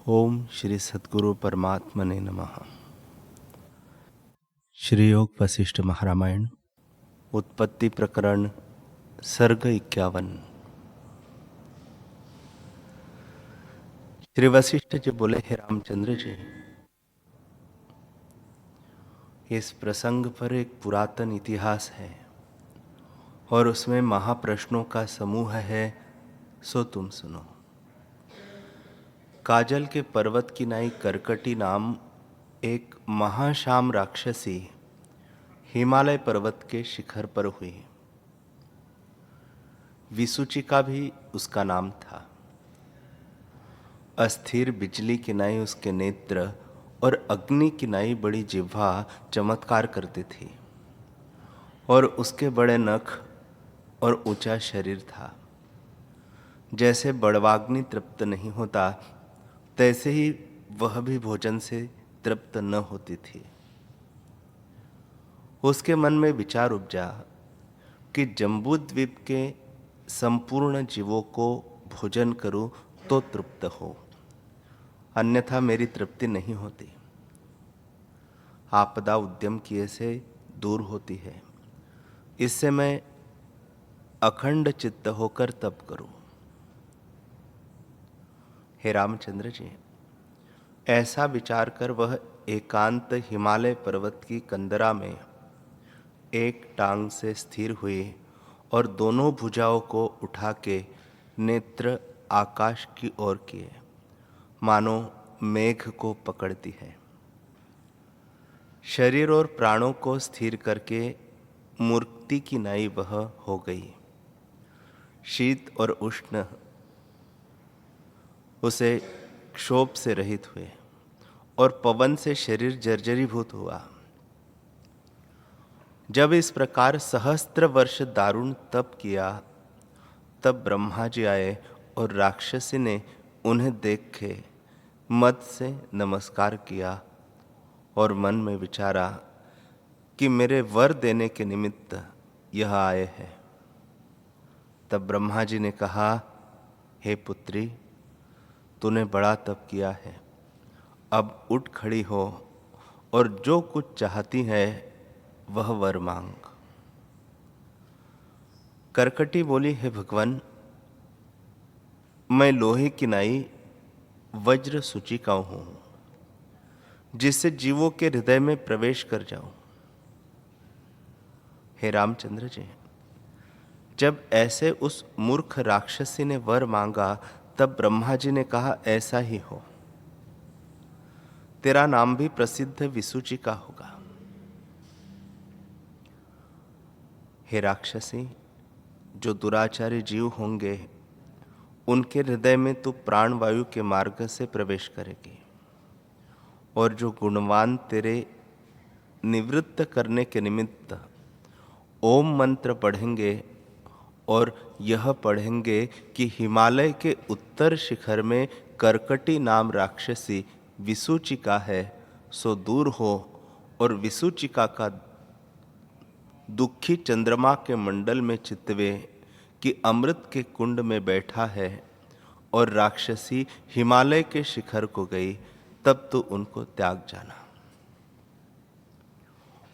ओम श्री सद्गुरु परमात्मने नमः। श्री योग वशिष्ठ महारामायण उत्पत्ति प्रकरण सर्ग 51। श्री वशिष्ठ जी बोले, हे रामचंद्र जी, इस प्रसंग पर एक पुरातन इतिहास है और उसमें महाप्रश्नों का समूह है, सो तुम सुनो। काजल के पर्वत की नाई करकटी नाम एक महाशाम राक्षसी हिमालय पर्वत के शिखर पर हुई। विसूचिका भी उसका नाम था। अस्थिर बिजली की नाई उसके नेत्र और अग्नि की नाई बड़ी जिह्वा चमत्कार करती थी और उसके बड़े नख और ऊंचा शरीर था। जैसे बड़वाग्नि तृप्त नहीं होता, तैसे ही वह भी भोजन से तृप्त न होती थी। उसके मन में विचार उपजा कि जम्बूद्वीप के संपूर्ण जीवों को भोजन करूं तो तृप्त हो, अन्यथा मेरी तृप्ति नहीं होती। आपदा उद्यम किए से दूर होती है, इससे मैं अखंड चित्त होकर तप करूं। हे रामचंद्र जी, ऐसा विचार कर वह एकांत हिमालय पर्वत की कंदरा में एक टांग से स्थिर हुई और दोनों भुजाओं को उठा के नेत्र आकाश की ओर किए, मानो मेघ को पकड़ती है। शरीर और प्राणों को स्थिर करके मूर्ति की नाई वह हो गई। शीत और उष्ण उसे क्षोभ से रहित हुए और पवन से शरीर जर्जरीभूत हुआ। जब इस प्रकार सहस्त्र वर्ष दारुण तप किया, तब ब्रह्मा जी आए और राक्षसी ने उन्हें देख के मद से नमस्कार किया और मन में विचारा कि मेरे वर देने के निमित्त यह आए हैं। तब ब्रह्मा जी ने कहा, हे पुत्री, तूने बड़ा तप किया है, अब उठ खड़ी हो और जो कुछ चाहती है वह वर मांग। करकटी बोली, हे भगवान, मैं लोहे की नाई वज्र सूचिका हूं, जिससे जीवों के हृदय में प्रवेश कर जाऊं। हे रामचंद्र जी, जब ऐसे उस मूर्ख राक्षसी ने वर मांगा, तब ब्रह्मा जी ने कहा, ऐसा ही हो, तेरा नाम भी प्रसिद्ध विसूचिका होगा। हे राक्षसी, जो दुराचारी जीव होंगे उनके हृदय में तू प्राणवायु के मार्ग से प्रवेश करेगी, और जो गुणवान तेरे निवृत्त करने के निमित्त ओम मंत्र पढ़ेंगे और यह पढ़ेंगे कि हिमालय के उत्तर शिखर में करकटी नाम राक्षसी विसूचिका है, सो दूर हो और विसूचिका का दुखी चंद्रमा के मंडल में चितवे कि अमृत के कुंड में बैठा है और राक्षसी हिमालय के शिखर को गई, तब तो उनको त्याग जाना,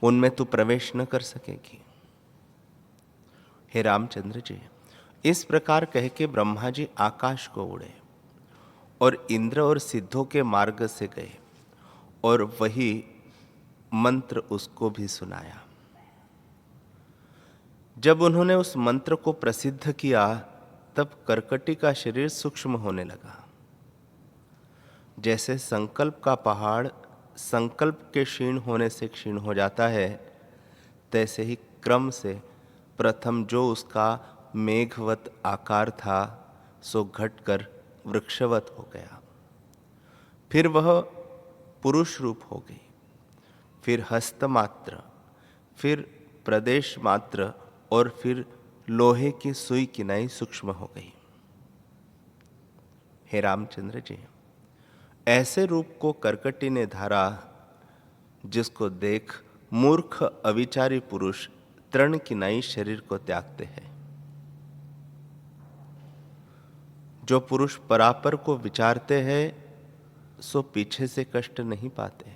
उनमें तो प्रवेश न कर सकेगी। हे रामचंद्र जी, इस प्रकार कह के ब्रह्मा जी आकाश को उड़े और इंद्र और सिद्धों के मार्ग से गए और वही मंत्र उसको भी सुनाया। जब उन्होंने उस मंत्र को प्रसिद्ध किया, तब करकटी का शरीर सूक्ष्म होने लगा। जैसे संकल्प का पहाड़ संकल्प के क्षीण होने से क्षीण हो जाता है, तैसे ही क्रम से प्रथम जो उसका मेघवत आकार था, सो घटकर वृक्षवत हो गया। फिर वह पुरुष रूप हो गई, फिर हस्त मात्र, फिर प्रदेश मात्र, और फिर लोहे की सुई की नाई सूक्ष्म हो गई। हे रामचंद्र जी, ऐसे रूप को करकटी ने धारा, जिसको देख मूर्ख अविचारी पुरुष तृण की नाई शरीर को त्यागते हैं। जो पुरुष परापर को विचारते हैं, सो पीछे से कष्ट नहीं पाते,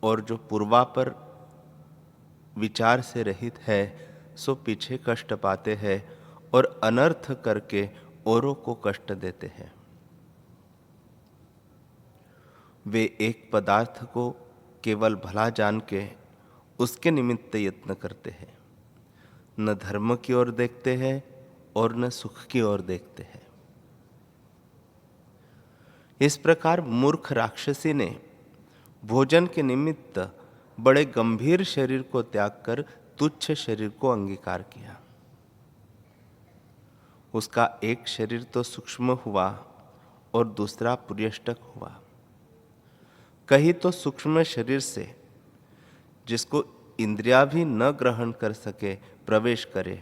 और जो पूर्वापर विचार से रहित है सो पीछे कष्ट पाते हैं और अनर्थ करके औरों को कष्ट देते हैं। वे एक पदार्थ को केवल भला जान के उसके निमित्त यत्न करते हैं, न धर्म की ओर देखते हैं और न सुख की ओर देखते हैं। इस प्रकार मूर्ख राक्षसी ने भोजन के निमित्त बड़े गंभीर शरीर को त्याग कर तुच्छ शरीर को अंगीकार किया। उसका एक शरीर तो सूक्ष्म हुआ और दूसरा पुर्यष्टक हुआ। कहीं तो सूक्ष्म शरीर से, जिसको इंद्रिया भी न ग्रहण कर सके, प्रवेश करे,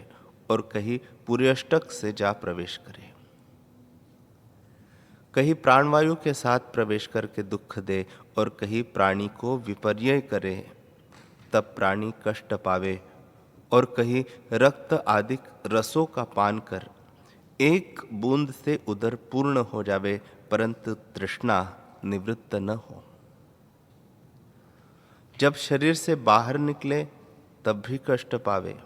और कहीं पुर्यष्टक से जा प्रवेश करे। कहीं प्राणवायु के साथ प्रवेश करके दुख दे और कहीं प्राणी को विपर्य करे, तब प्राणी कष्ट पावे, और कहीं रक्त आदि रसों का पान कर एक बूंद से उदर पूर्ण हो जावे, परंतु तृष्णा निवृत्त न हो। जब शरीर से बाहर निकले तब भी कष्ट पावे,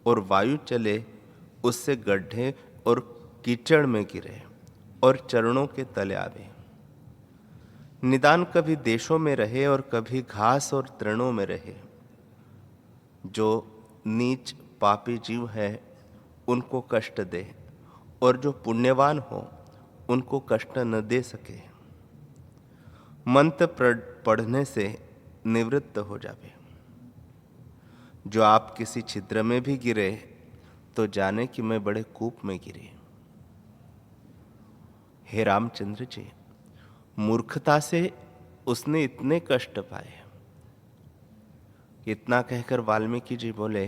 और वायु चले उससे गड्ढे और कीचड़ में गिरे और चरणों के तले आवे। निदान कभी देशों में रहे और कभी घास और तृणों में रहे। जो नीच पापी जीव है उनको कष्ट दे, और जो पुण्यवान हो उनको कष्ट न दे सके। मंत्र पढ़ने से निवृत्त हो जावे। जो आप किसी छिद्र में भी गिरे तो जाने कि मैं बड़े कूप में गिरे। हे रामचंद्र जी, मूर्खता से उसने इतने कष्ट पाए। इतना कहकर वाल्मीकि जी बोले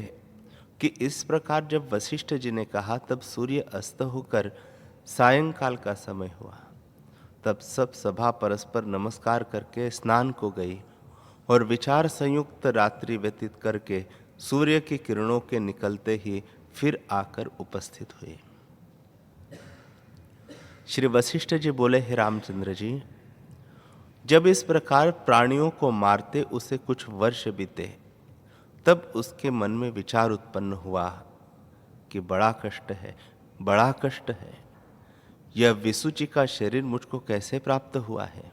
कि इस प्रकार जब वशिष्ठ जी ने कहा तब सूर्य अस्त होकर सायंकाल का समय हुआ। तब सब सभा परस्पर नमस्कार करके स्नान को गई और विचार संयुक्त रात्रि व्यतीत करके सूर्य की किरणों के निकलते ही फिर आकर उपस्थित हुए। श्री वशिष्ठ जी बोले, हे रामचंद्र जी, जब इस प्रकार प्राणियों को मारते उसे कुछ वर्ष बीते, तब उसके मन में विचार उत्पन्न हुआ कि बड़ा कष्ट है, बड़ा कष्ट है। यह विसुचि का शरीर मुझको कैसे प्राप्त हुआ है?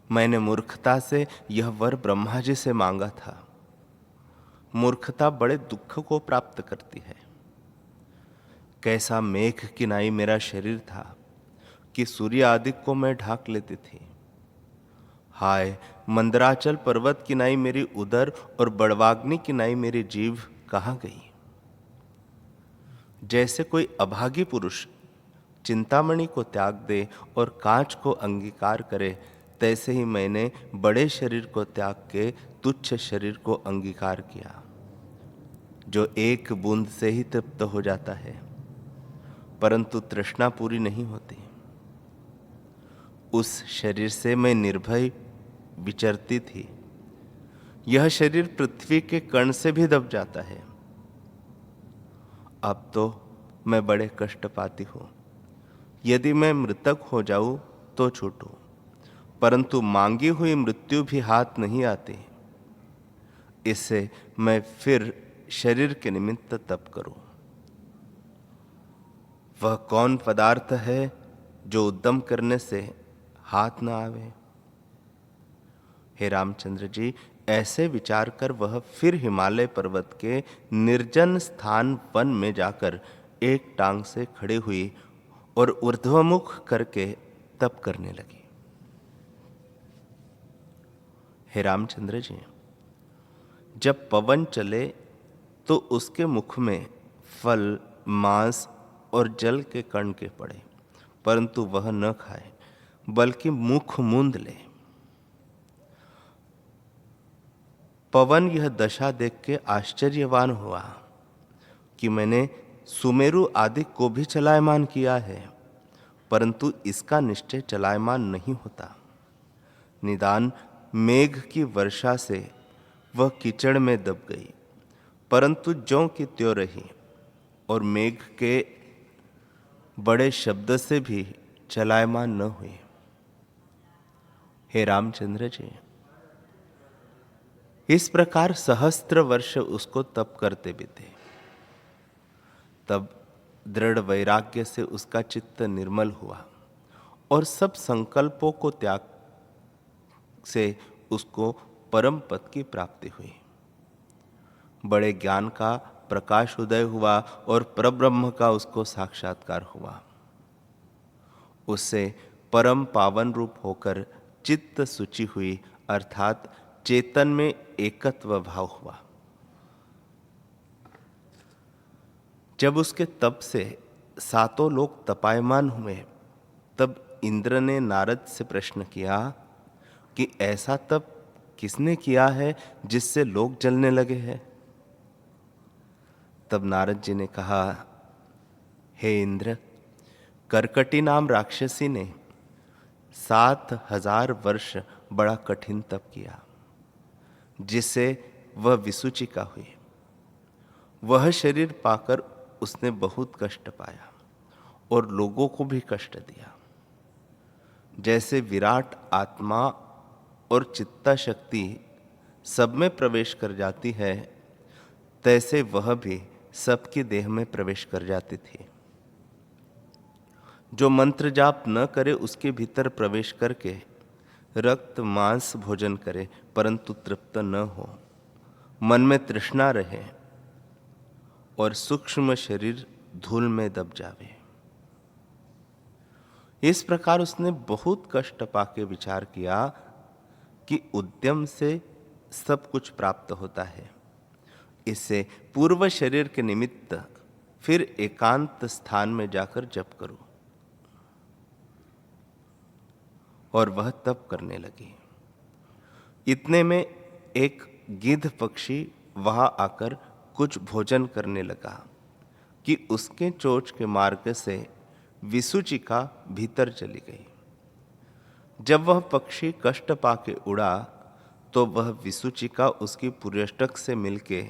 मैंने मूर्खता से यह वर ब्रह्मा जी से मांगा था। मूर्खता बड़े दुख को प्राप्त करती है। कैसा मेघ किनाई मेरा शरीर था कि सूर्य आदि को मैं ढाक लेती थी। हाय, मंदराचल पर्वत किनाई मेरी उदर और बड़वाग्नि किनाई मेरी जीभ कहाँ गई? जैसे कोई अभागी पुरुष चिंतामणि को त्याग दे और कांच को अंगीकार करे, तैसे ही मैंने बड़े शरीर को त्याग के तुच्छ शरीर को अंगीकार किया, जो एक बूंद से ही तृप्त हो जाता है, परंतु तृष्णा पूरी नहीं होती। उस शरीर से मैं निर्भय विचरती थी। यह शरीर पृथ्वी के कण से भी दब जाता है। अब तो मैं बड़े कष्ट पाती हूं। यदि मैं मृतक हो जाऊं तो छूटूं, परंतु मांगी हुई मृत्यु भी हाथ नहीं आती। इससे मैं फिर शरीर के निमित्त तप करूं। वह कौन पदार्थ है जो उद्यम करने से हाथ न आवे? हे रामचंद्र जी, ऐसे विचार कर वह फिर हिमालय पर्वत के निर्जन स्थान वन में जाकर एक टांग से खड़ी हुई और ऊर्ध्वमुख करके तप करने लगी। हे रामचंद्र जी, जब पवन चले तो उसके मुख में फल, मांस और जल के कण के पड़े, परंतु वह न खाए, बल्कि मुख मूंद ले। पवन यह दशा देख के आश्चर्यवान हुआ कि मैंने सुमेरु आदि को भी चलायमान किया है, परंतु इसका निश्चय चलायमान नहीं होता। निदान मेघ की वर्षा से वह कीचड़ में दब गई, परंतु ज्यों की त्यों रही, और मेघ के बड़े शब्द से भी चलायमान न हुई। हे रामचंद्र जी, इस प्रकार सहस्त्र वर्ष उसको तप करते बीते। तब दृढ़ वैराग्य से उसका चित्त निर्मल हुआ और सब संकल्पों को त्याग से उसको परम पद की प्राप्ति हुई। बड़े ज्ञान का प्रकाश उदय हुआ और परब्रह्म का उसको साक्षात्कार हुआ। उससे परम पावन रूप होकर चित्त शुचि हुई, अर्थात चेतन में एकत्व भाव हुआ। जब उसके तप से सातों लोग तपायमान हुए, तब इंद्र ने नारद से प्रश्न किया कि ऐसा तप किसने किया है जिससे लोग जलने लगे हैं। तब नारद जी ने कहा, हे इंद्र, कर्कटी नाम राक्षसी ने 7,000 वर्ष बड़ा कठिन तप किया, जिससे वह विसूचिका हुई। वह शरीर पाकर उसने बहुत कष्ट पाया और लोगों को भी कष्ट दिया। जैसे विराट आत्मा और चित्ता शक्ति सब में प्रवेश कर जाती है, तैसे वह भी सबकी देह में प्रवेश कर जाती थी। जो मंत्र जाप न करे उसके भीतर प्रवेश करके रक्त मांस भोजन करे, परंतु तृप्त न हो, मन में तृष्णा रहे और सूक्ष्म शरीर धूल में दब जावे। इस प्रकार उसने बहुत कष्ट पाके विचार किया कि उद्यम से सब कुछ प्राप्त होता है। इससे पूर्व शरीर के निमित्त फिर एकांत स्थान में जाकर जप करो। और वह तप करने लगी। इतने में एक गिद्ध पक्षी वहां आकर कुछ भोजन करने लगा कि उसके चोंच के मार्ग से विसूचिका भीतर चली गई। जब वह पक्षी कष्ट पाके उड़ा, तो वह विसूचिका उसकी पुर्यष्टक से मिलके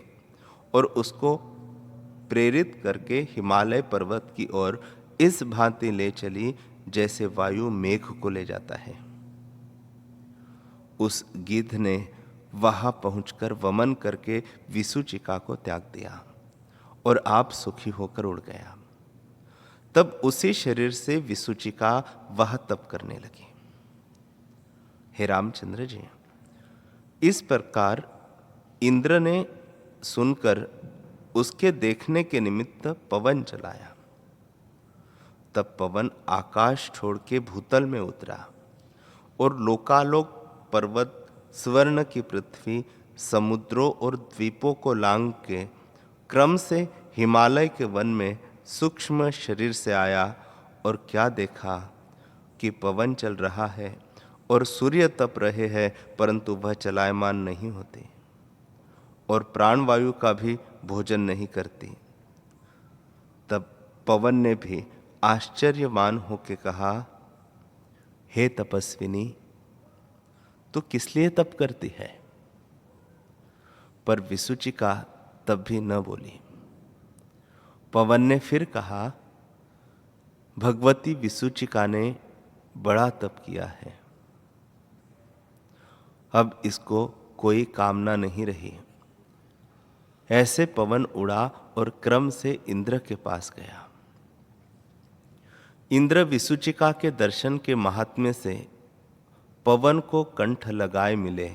और उसको प्रेरित करके हिमालय पर्वत की ओर इस भांति ले चली जैसे वायु मेघ को ले जाता है। उस गिद्ध ने वहां पहुंचकर वमन करके विसूचिका को त्याग दिया और आप सुखी होकर उड़ गया। तब उसी शरीर से विसूचिका वह तप करने लगी। हे रामचंद्र जी, इस प्रकार इंद्र ने सुनकर उसके देखने के निमित्त पवन चलाया। तब पवन आकाश छोड़ के भूतल में उतरा और लोकालोक पर्वत, स्वर्ण की पृथ्वी, समुद्रों और द्वीपों को लांघ के क्रम से हिमालय के वन में सूक्ष्म शरीर से आया। और क्या देखा कि पवन चल रहा है और सूर्य तप रहे हैं, परंतु वह चलायमान नहीं होते और प्राणवायु का भी भोजन नहीं करती। तब पवन ने भी आश्चर्यमान होकर कहा, हे तपस्विनी, तू किस लिए तप करती है? पर विसूचिका तब भी न बोली। पवन ने फिर कहा, भगवती विसूचिका ने बड़ा तप किया है, अब इसको कोई कामना नहीं रही। ऐसे पवन उड़ा और क्रम से इंद्र के पास गया। इंद्र विसूचिका के दर्शन के महात्म्य से पवन को कंठ लगाए मिले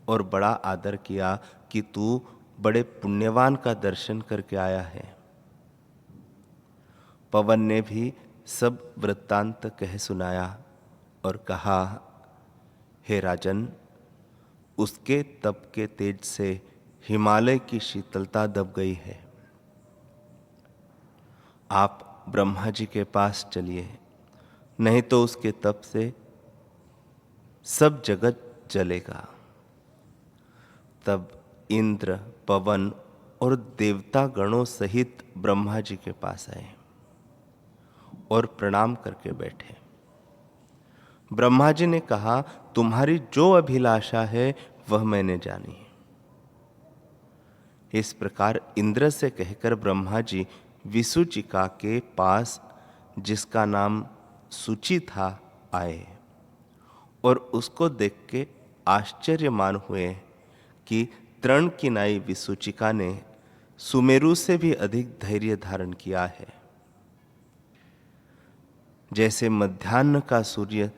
और बड़ा आदर किया कि तू बड़े पुण्यवान का दर्शन करके आया है। पवन ने भी सब वृत्तांत कह सुनाया और कहा, हे राजन, उसके तप के तेज से हिमालय की शीतलता दब गई है। आप ब्रह्मा जी के पास चलिए, नहीं तो उसके तप से सब जगत जलेगा। तब इंद्र, पवन और देवता गणों सहित ब्रह्मा जी के पास आए और प्रणाम करके बैठे। ब्रह्मा जी ने कहा, तुम्हारी जो अभिलाषा है वह मैंने जानी। इस प्रकार इंद्र से कहकर ब्रह्मा जी विसूचिका के पास, जिसका नाम सूची था, आए और उसको देख के आश्चर्यमान हुए कि तृण की नाई विसूचिका ने सुमेरु से भी अधिक धैर्य धारण किया है। जैसे मध्याह्न का सूर्य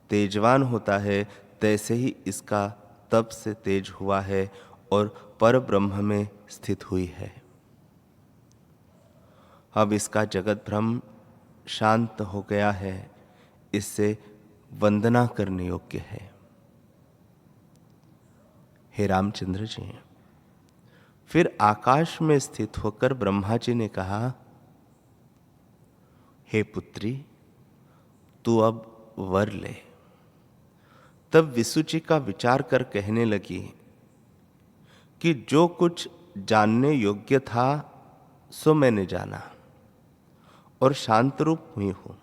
तेजवान होता है, तैसे ही इसका तप से तेज हुआ है और पर ब्रह्म में स्थित हुई है। अब इसका जगत भ्रम शांत हो गया है, इससे वंदना करने योग्य है। हे रामचंद्र जी, फिर आकाश में स्थित होकर ब्रह्मा जी ने कहा, हे पुत्री, तू अब वर ले। तब विसूचिका विचार कर कहने लगी कि जो कुछ जानने योग्य था सो मैंने जाना और शांत रूप हुई हूं।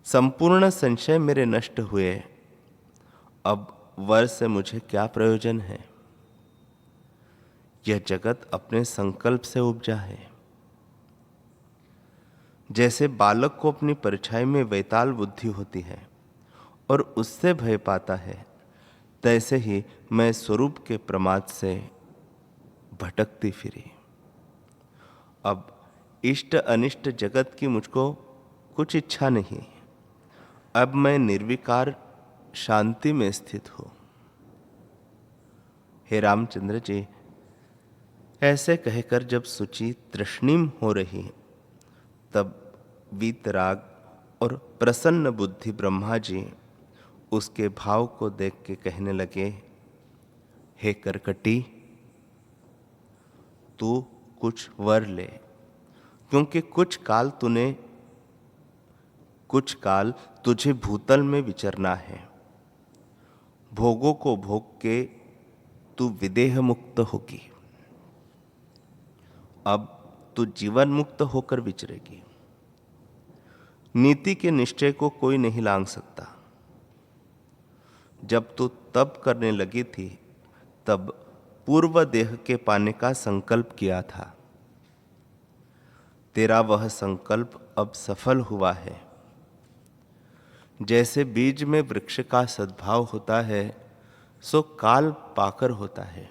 संपूर्ण संशय मेरे नष्ट हुए। अब वर से मुझे क्या प्रयोजन है? यह जगत अपने संकल्प से उपजा है। जैसे बालक को अपनी परछाई में वैताल बुद्धि होती है और उससे भय पाता है, तैसे ही मैं स्वरूप के प्रमाद से भटकती फिरी। अब इष्ट अनिष्ट जगत की मुझको कुछ इच्छा नहीं। अब मैं निर्विकार शांति में स्थित हूं। हे रामचंद्र जी, ऐसे कहकर जब सुचि तृष्णीम हो रही, तब वीतराग और प्रसन्न बुद्धि ब्रह्मा जी उसके भाव को देख के कहने लगे, हे करकटी, तू कुछ वर ले, क्योंकि कुछ काल तुझे भूतल में विचरना है। भोगों को भोग के तू विदेह मुक्त होगी। अब तू जीवन मुक्त होकर विचरेगी। नीति के निश्चय को कोई नहीं लांघ सकता। जब तू तप करने लगी थी, तब पूर्व देह के पाने का संकल्प किया था। तेरा वह संकल्प अब सफल हुआ है। जैसे बीज में वृक्ष का सद्भाव होता है, सो काल पाकर होता है,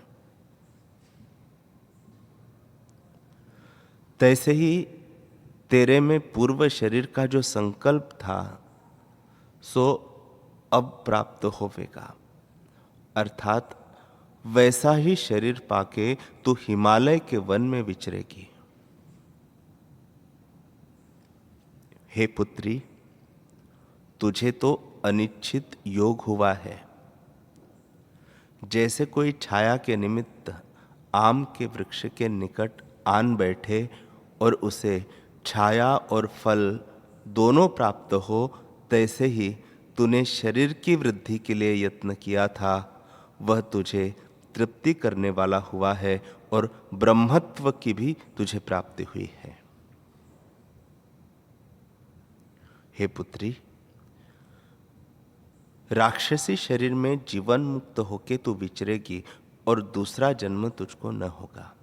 तैसे ही तेरे में पूर्व शरीर का जो संकल्प था सो अब प्राप्त होवेगा। अर्थात वैसा ही शरीर पाके तू हिमालय के वन में विचरेगी। हे पुत्री, तुझे तो अनिच्छित योग हुआ है। जैसे कोई छाया के निमित्त आम के वृक्ष के निकट आन बैठे और उसे छाया और फल दोनों प्राप्त हो, तैसे ही तूने शरीर की वृद्धि के लिए यत्न किया था, वह तुझे तृप्ति करने वाला हुआ है और ब्रह्मत्व की भी तुझे प्राप्ति हुई है। हे पुत्री, राक्षसी शरीर में जीवन मुक्त होके तू विचरेगी और दूसरा जन्म तुझको न होगा।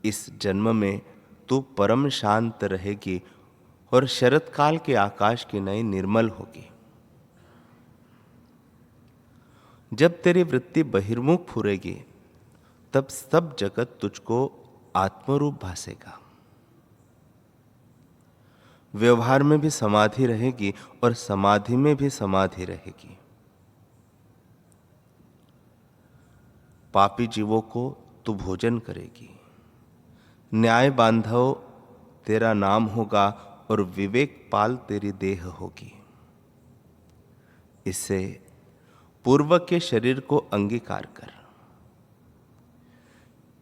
इस जन्म में तू परम शांत रहेगी और शरत काल के आकाश की नई निर्मल होगी। जब तेरी वृत्ति बहिर्मुख फुरेगी, तब सब जगत तुझको आत्मरूप भासेगा। व्यवहार में भी समाधि रहेगी और समाधि में भी समाधि रहेगी। पापी जीवों को तू भोजन करेगी। न्याय बांधव तेरा नाम होगा और विवेक पाल तेरी देह होगी। इससे पूर्व के शरीर को अंगीकार कर।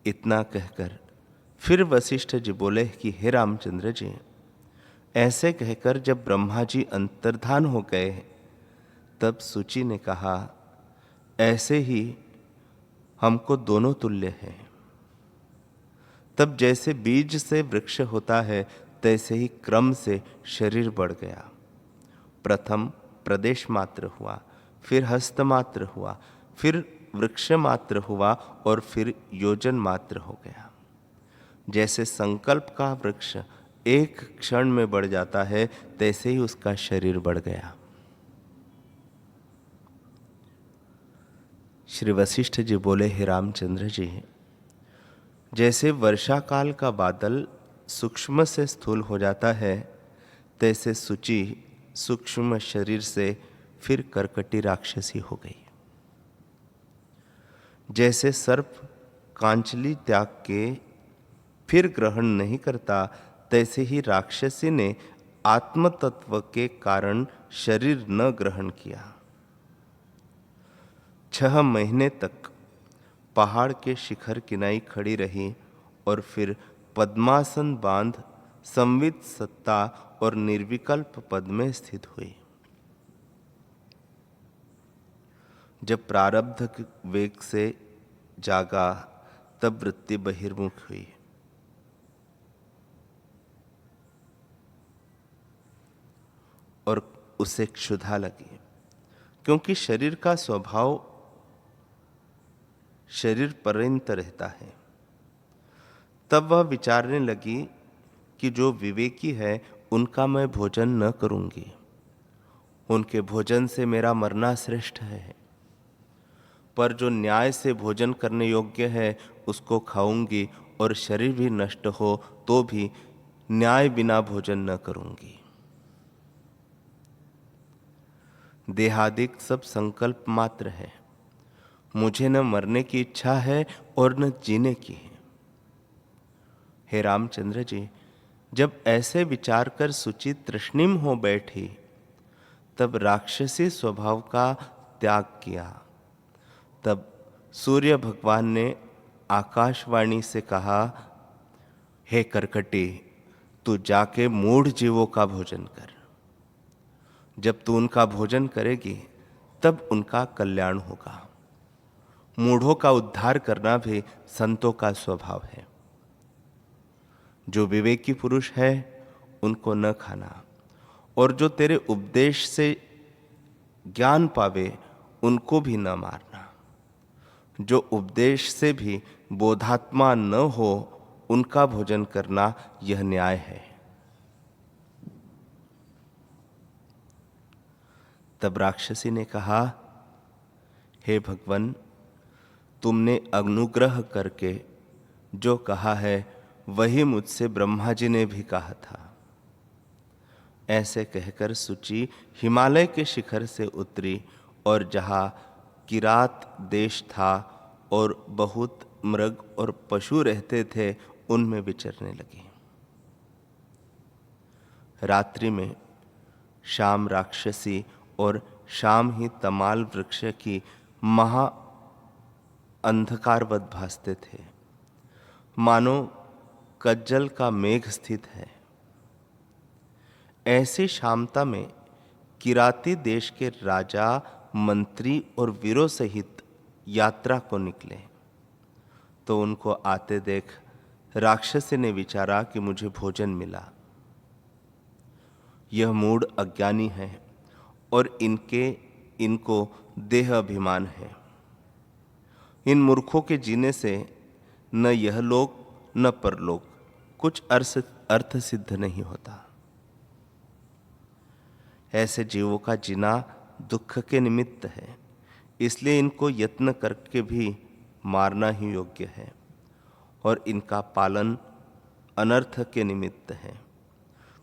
इतना कहकर फिर वशिष्ठ जी बोले कि हे रामचंद्र जी, ऐसे कहकर जब ब्रह्मा जी अंतर्धान हो गए, तब सुचि ने कहा, ऐसे ही हमको दोनों तुल्य हैं। तब जैसे बीज से वृक्ष होता है, तैसे ही क्रम से शरीर बढ़ गया। प्रथम प्रदेश मात्र हुआ, फिर हस्त मात्र हुआ, फिर वृक्ष मात्र हुआ और फिर योजन मात्र हो गया। जैसे संकल्प का वृक्ष एक क्षण में बढ़ जाता है, तैसे ही उसका शरीर बढ़ गया। श्री वशिष्ठ जी बोले, हे रामचंद्र जी, जैसे वर्षा काल का बादल सूक्ष्म से स्थूल हो जाता है, तैसे सुचि सूक्ष्म शरीर से फिर कर्कटी राक्षसी हो गई। जैसे सर्प कांचली त्याग के फिर ग्रहण नहीं करता, तैसे ही राक्षसी ने आत्म तत्व के कारण शरीर न ग्रहण किया। 6 महीने तक पहाड़ के शिखर किनाई खड़ी रही और फिर पद्मासन बांध संवित सत्ता और निर्विकल्प पद में स्थित हुई। जब प्रारब्ध वेग से जागा, तब वृत्ति बहिर्मुख हुई। और उसे क्षुधा लगी, क्योंकि शरीर का स्वभाव शरीर पर्यंत रहता है। तब वह विचारने लगी कि जो विवेकी है उनका मैं भोजन न करूंगी, उनके भोजन से मेरा मरना श्रेष्ठ है। पर जो न्याय से भोजन करने योग्य है उसको खाऊंगी, और शरीर भी नष्ट हो तो भी न्याय बिना भोजन न करूंगी। देहादिक सब संकल्प मात्र है। मुझे न मरने की इच्छा है और न जीने की है। हे रामचंद्र जी, जब ऐसे विचार कर सुचि तृष्णिम हो बैठी, तब राक्षसी स्वभाव का त्याग किया। तब सूर्य भगवान ने आकाशवाणी से कहा, हे कर्कटी, तू जाके मूढ़ जीवों का भोजन कर। जब तू उनका भोजन करेगी तब उनका कल्याण होगा। मूढ़ों का उद्धार करना भी संतों का स्वभाव है। जो विवेकी पुरुष है उनको न खाना, और जो तेरे उपदेश से ज्ञान पावे उनको भी न मारना। जो उपदेश से भी बोधात्मा न हो उनका भोजन करना, यह न्याय है। तब राक्षसी ने कहा, हे भगवान, तुमने अनुग्रह करके जो कहा है वही मुझसे ब्रह्मा जी ने भी कहा था। ऐसे कहकर सुचि हिमालय के शिखर से उतरी, और जहाँ किरात देश था और बहुत मृग और पशु रहते थे, उनमें विचरने लगी। रात्रि में शाम राक्षसी और शाम ही तमाल वृक्ष की महा अंधकारवत भासते थे, मानो कज्जल का मेघ स्थित है। ऐसी शामता में किराती देश के राजा, मंत्री और वीरों सहित यात्रा को निकले, तो उनको आते देख राक्षसी ने विचारा कि मुझे भोजन मिला। यह मूढ़ अज्ञानी है और इनको देह अभिमान है। इन मूर्खों के जीने से न यह लोक न परलोक कुछ अर्थ सिद्ध नहीं होता। ऐसे जीवों का जीना दुख के निमित्त है, इसलिए इनको यत्न करके भी मारना ही योग्य है, और इनका पालन अनर्थ के निमित्त है,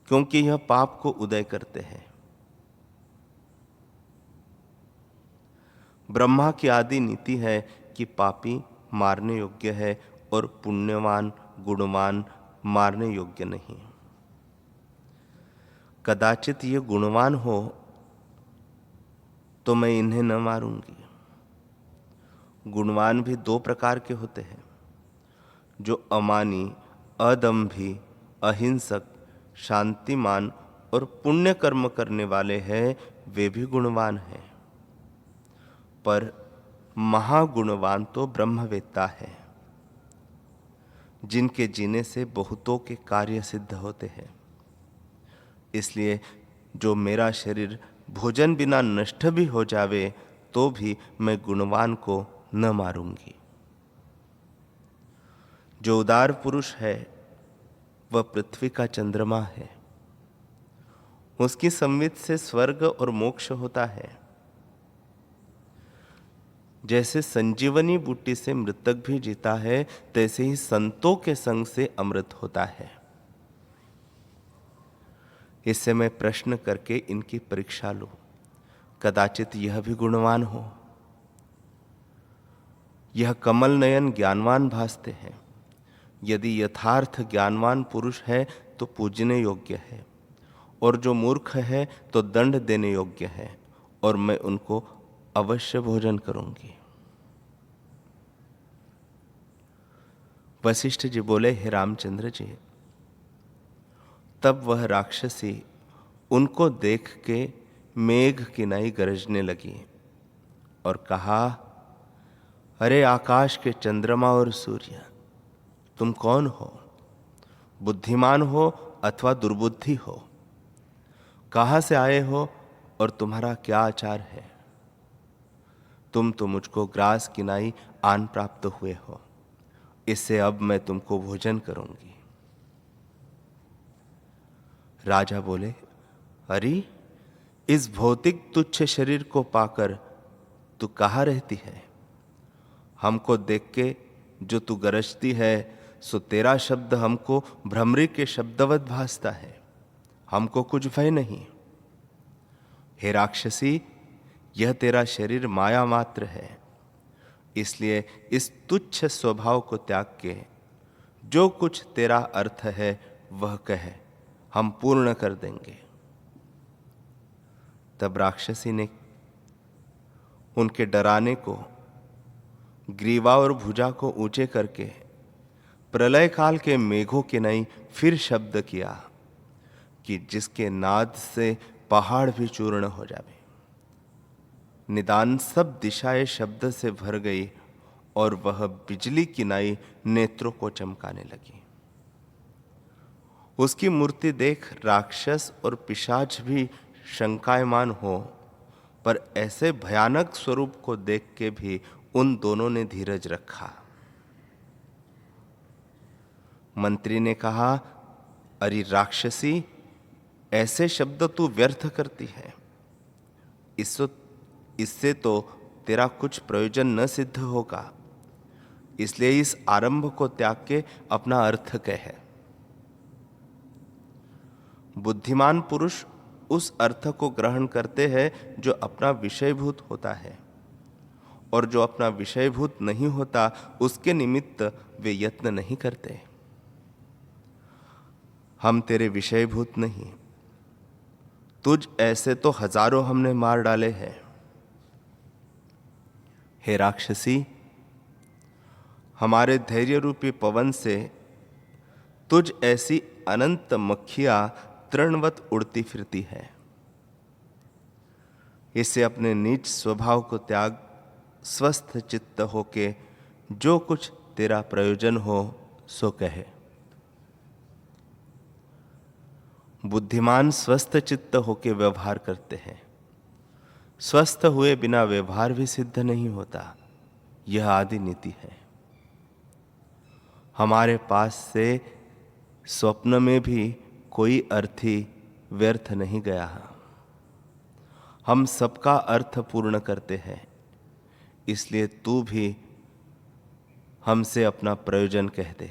क्योंकि यह पाप को उदय करते हैं। ब्रह्मा की आदि नीति है कि पापी मारने योग्य है और पुण्यवान गुणवान मारने योग्य नहीं। कदाचित ये गुणवान हो तो मैं इन्हें न मारूंगी। गुणवान भी 2 प्रकार के होते हैं, जो अमानी, अदम्भी, अहिंसक, शांतिमान और पुण्य कर्म करने वाले हैं, वे भी गुणवान हैं। पर महागुणवान तो ब्रह्मवेत्ता है, जिनके जीने से बहुतों के कार्य सिद्ध होते हैं। इसलिए जो मेरा शरीर भोजन बिना नष्ट भी हो जावे तो भी मैं गुणवान को न मारूंगी। जो उदार पुरुष है वह पृथ्वी का चंद्रमा है। उसकी संवित से स्वर्ग और मोक्ष होता है। जैसे संजीवनी बूटी से मृतक भी जीता है, तैसे ही संतों के संग से अमृत होता है। इससे मैं प्रश्न करके इनकी परीक्षा लूं, कदाचित यह भी गुणवान हो। यह कमल नयन ज्ञानवान भासते हैं। यदि यथार्थ ज्ञानवान पुरुष है तो पूजने योग्य है, और जो मूर्ख है तो दंड देने योग्य है, और मैं उनको अवश्य भोजन करूंगी। वशिष्ठ जी बोले, हे रामचंद्र जी। तब वह राक्षसी उनको देख के मेघ की नाई गरजने लगी और कहा, अरे आकाश के चंद्रमा और सूर्य, तुम कौन हो? बुद्धिमान हो अथवा दुर्बुद्धि हो? कहाँ से आए हो और तुम्हारा क्या आचार है? तुम तो मुझको ग्रास की नाई आन प्राप्त हुए हो, इससे अब मैं तुमको भोजन करूंगी। राजा बोले, अरे इस भौतिक तुच्छ शरीर को पाकर तू कहाँ रहती है? हमको देख के जो तू गरजती है, सो तेरा शब्द हमको भ्रमरी के शब्दवत भासता है। हमको कुछ भय नहीं। हे राक्षसी, यह तेरा शरीर माया मात्र है, इसलिए इस तुच्छ स्वभाव को त्याग के जो कुछ तेरा अर्थ है वह कह, हम पूर्ण कर देंगे। तब राक्षसी ने उनके डराने को ग्रीवा और भुजा को ऊंचे करके प्रलय काल के मेघों के नई फिर शब्द किया कि जिसके नाद से पहाड़ भी चूर्ण हो जावे। निदान सब दिशाएं शब्द से भर गई और वह बिजली की नाई नेत्रों को चमकाने लगी। उसकी मूर्ति देख राक्षस और पिशाच भी शंकायमान हो, पर ऐसे भयानक स्वरूप को देख के भी उन दोनों ने धीरज रखा। मंत्री ने कहा, अरे राक्षसी, ऐसे शब्द तू व्यर्थ करती है, इससे तो तेरा कुछ प्रयोजन न सिद्ध होगा, इसलिए इस आरंभ को त्याग के अपना अर्थ कह। बुद्धिमान पुरुष उस अर्थ को ग्रहण करते हैं जो अपना विषयभूत होता है, और जो अपना विषयभूत नहीं होता उसके निमित्त वे यत्न नहीं करते। हम तेरे विषयभूत नहीं, तुझ ऐसे तो हजारों हमने मार डाले हैं। हे राक्षसी, हमारे धैर्य रूपी पवन से तुझ ऐसी अनंत मक्खियां तृणवत उड़ती फिरती है। इससे अपने नीच स्वभाव को त्याग, स्वस्थ चित्त होके जो कुछ तेरा प्रयोजन हो सो कहे। बुद्धिमान स्वस्थ चित्त होके व्यवहार करते हैं। स्वस्थ हुए बिना व्यवहार भी सिद्ध नहीं होता, यह आदि नीति है। हमारे पास से स्वप्न में भी कोई अर्थी व्यर्थ नहीं गया। हम सबका अर्थ पूर्ण करते हैं, इसलिए तू भी हमसे अपना प्रयोजन कह दे।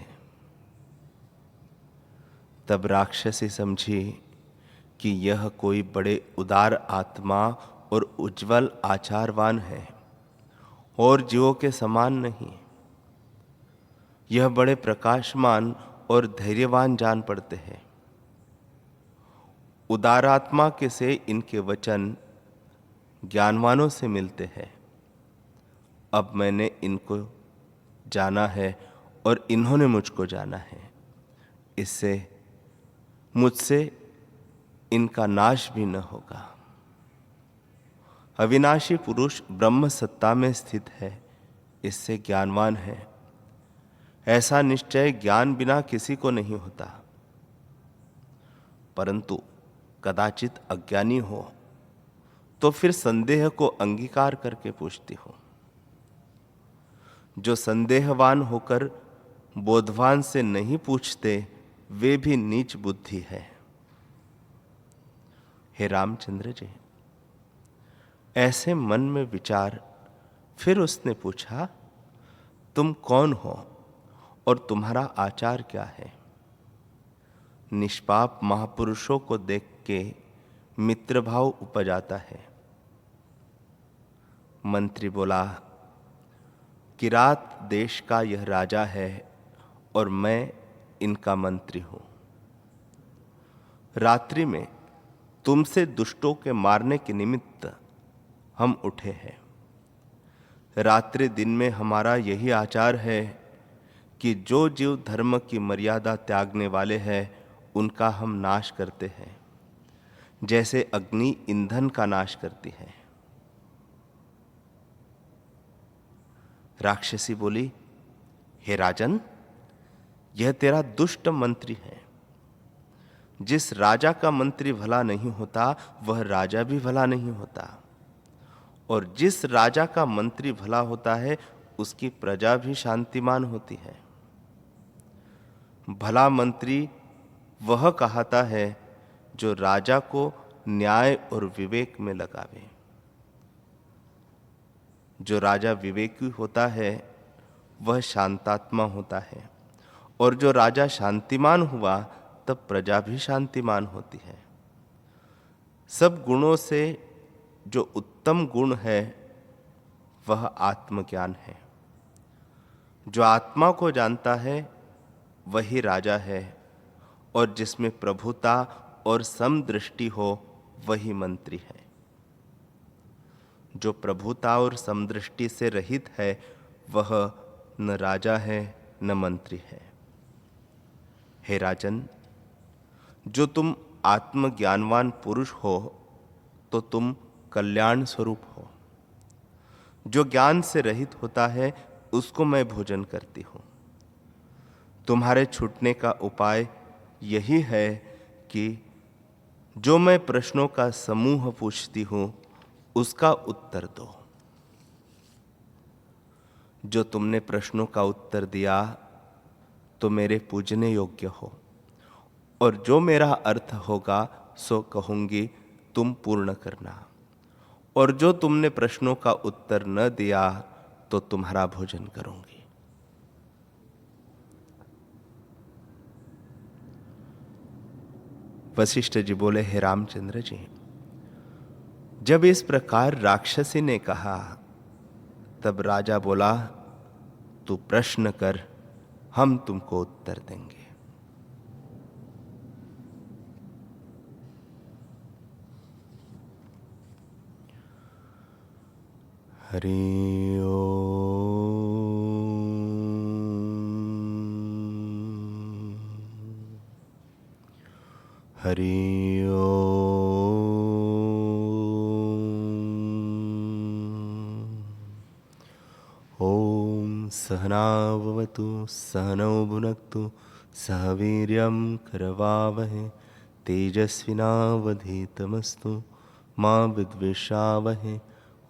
तब राक्षसी समझी कि यह कोई बड़े उदार आत्मा और उज्जवल आचारवान है, और जीवों के समान नहीं। यह बड़े प्रकाशमान और धैर्यवान जान पड़ते हैं। उदारात्मा के से इनके वचन ज्ञानवानों से मिलते हैं। अब मैंने इनको जाना है और इन्होंने मुझको जाना है, इससे मुझसे इनका नाश भी न होगा। अविनाशी पुरुष ब्रह्म सत्ता में स्थित है, इससे ज्ञानवान है। ऐसा निश्चय ज्ञान बिना किसी को नहीं होता, परंतु कदाचित अज्ञानी हो तो फिर संदेह को अंगीकार करके पूछती हो। जो संदेहवान होकर बोधवान से नहीं पूछते, वे भी नीच बुद्धि है। हे रामचंद्र जी, ऐसे मन में विचार फिर उसने पूछा, तुम कौन हो और तुम्हारा आचार क्या है? निष्पाप महापुरुषों को देख के मित्रभाव उपज आता है। मंत्री बोला, किरात देश का यह राजा है और मैं इनका मंत्री हूं। रात्रि में तुमसे दुष्टों के मारने के निमित्त हम उठे हैं। रात्रि दिन में हमारा यही आचार है कि जो जीव धर्म की मर्यादा त्यागने वाले हैं उनका हम नाश करते हैं, जैसे अग्नि ईंधन का नाश करती है। राक्षसी बोली, हे राजन, यह तेरा दुष्ट मंत्री है। जिस राजा का मंत्री भला नहीं होता वह राजा भी भला नहीं होता, और जिस राजा का मंत्री भला होता है उसकी प्रजा भी शांतिमान होती है। भला मंत्री वह कहता है जो राजा को न्याय और विवेक में लगावे। जो राजा विवेकी होता है वह शांतात्मा होता है, और जो राजा शांतिमान हुआ तब प्रजा भी शांतिमान होती है। सब गुणों से जो उत्तम गुण है वह आत्मज्ञान है। जो आत्मा को जानता है वही राजा है, और जिसमें प्रभुता और समदृष्टि हो वही मंत्री है। जो प्रभुता और समदृष्टि से रहित है वह न राजा है न मंत्री है। हे राजन, जो तुम आत्मज्ञानवान पुरुष हो तो तुम कल्याण स्वरूप हो। जो ज्ञान से रहित होता है उसको मैं भोजन करती हूं। तुम्हारे छूटने का उपाय यही है कि जो मैं प्रश्नों का समूह पूछती हूं उसका उत्तर दो। जो तुमने प्रश्नों का उत्तर दिया तो मेरे पूजने योग्य हो, और जो मेरा अर्थ होगा सो कहूंगी तुम पूर्ण करना, और जो तुमने प्रश्नों का उत्तर न दिया तो तुम्हारा भोजन करूंगी। वशिष्ठ जी बोले, हे रामचंद्र जी, जब इस प्रकार राक्षसी ने कहा तब राजा बोला, तू प्रश्न कर, हम तुमको उत्तर देंगे। हरि ओम। हरि ओम। ओम सहना भवतु सहनौ भुनक्तु सह वीर्यं करवावहै तेजस्विनावधीतमस्तु मा विद्विषावहै।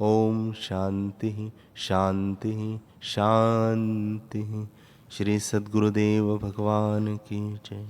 ओम शांति शांति शांति। श्री सद्गुरुदेव भगवान की जय।